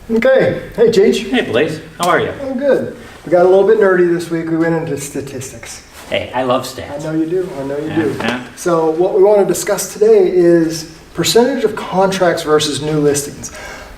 Okay. Hey, Cheech. Hey, Blaise. How are you? I'm good. We got a little bit nerdy this week. We went into statistics. Hey, I love stats. I know you do. I know you do. Yeah. So what we want to discuss today is percentage of contracts versus new listings.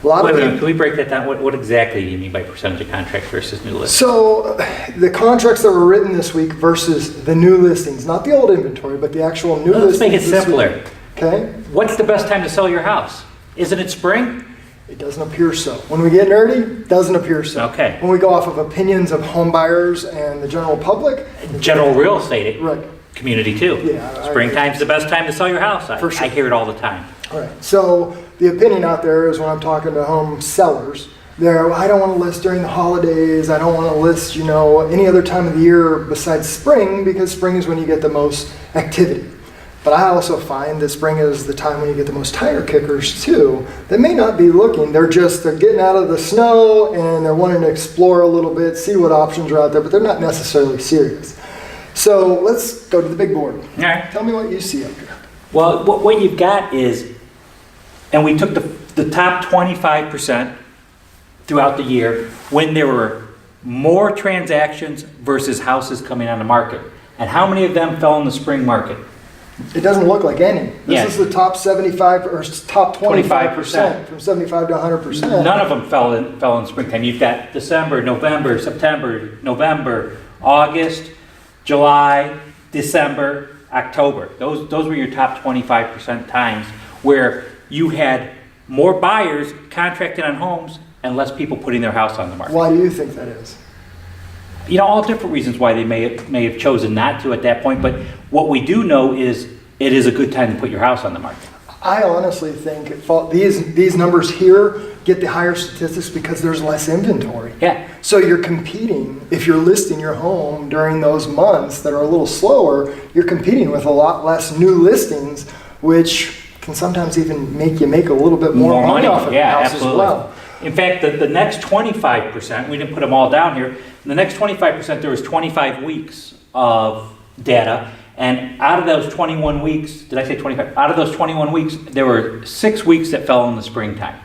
Wait a minute. Can we break that down? What exactly do you mean by percentage of contracts versus new listings? So the contracts that were written this week versus the new listings, not the old inventory, but the actual new listings. Let's make it this simpler. week. Okay. What's the best time to sell your house? Isn't it spring? It doesn't appear so. When we get nerdy, it doesn't appear so. Okay. When we go off of opinions of home buyers and the general public. General real estate Right. community too. Yeah, Springtime's the best time to sell your house. For sure. I hear it all the time. All right. So the opinion out there is when I'm talking to home sellers, I don't want to list during the holidays. I don't want to list, any other time of the year besides spring, because spring is when you get the most activity. But I also find that spring is the time when you get the most tire kickers too. They may not be looking. They're getting out of the snow and they're wanting to explore a little bit, see what options are out there, but they're not necessarily serious. So let's go to the big board. All right. Tell me what you see up here. Well, what you've got is, and we took the top 25% throughout the year when there were more transactions versus houses coming on the market. And how many of them fell in the spring market? It doesn't look like any. Yeah. This is the top 75 or top 25% from 75 to 100%. None of them fell in springtime. You've got December, November, September, November, August, July, December, October. Those were your top 25% times where you had more buyers contracted on homes and less people putting their house on the market. Why do you think that is? All different reasons why they may have chosen not to at that point, but what we do know is it is a good time to put your house on the market. I honestly think these numbers here get the higher statistics because there's less inventory. Yeah. So you're competing, if you're listing your home during those months that are a little slower, you're competing with a lot less new listings, which can sometimes even make you make a little bit more money off of the house absolutely. as well. In fact, the next 25%, we didn't put them all down here, in the next 25% there was 25 weeks of data, and out of those 21 weeks, did I say 25? Out of those 21 weeks, there were 6 weeks that fell in the springtime.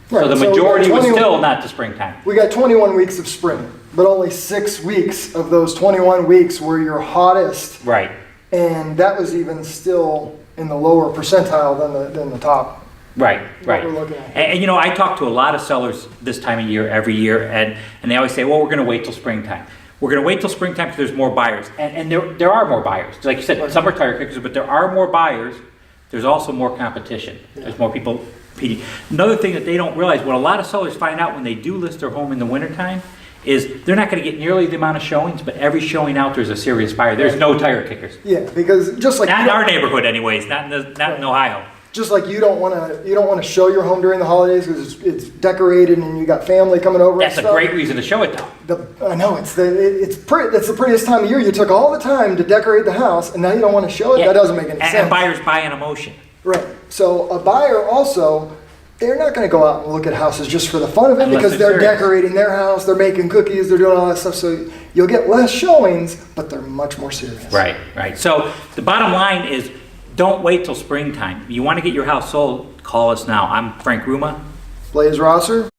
Right, So the majority was still not the springtime. We got 21 weeks of spring, but only 6 weeks of those 21 weeks were your hottest. Right. And that was even still in the lower percentile than the top. Right. We're looking at. And I talk to a lot of sellers this time of year, every year, and they always say, well, we're going to wait till springtime. We're going to wait till springtime because there's more buyers. And there are more buyers. Like you said, some are tire kickers, but there are more buyers. There's also more competition. Yeah. There's more people competing. Another thing that they don't realize, what a lot of sellers find out when they do list their home in the wintertime, is they're not going to get nearly the amount of showings, but every showing out there's a serious buyer. There's no tire kickers. Yeah, because just like not in our neighborhood, anyways. Not in Ohio. Just like you don't want to show your home during the holidays because it's decorated and you got family coming over. That's a great reason to show it, though. I know that's the prettiest time of year. You took all the time to decorate the house, and now you don't want to show it. Yeah. That doesn't make any sense. And buyers buy an emotion. Right. So a buyer also, they're not going to go out and look at houses just for the fun of it because they're decorating their house, they're making cookies, they're doing all that stuff. So you'll get less showings, but they're much more serious. Right. So the bottom line is, don't wait till springtime. You want to get your house sold, call us now. I'm Frank Ruma. Blaise Rosser.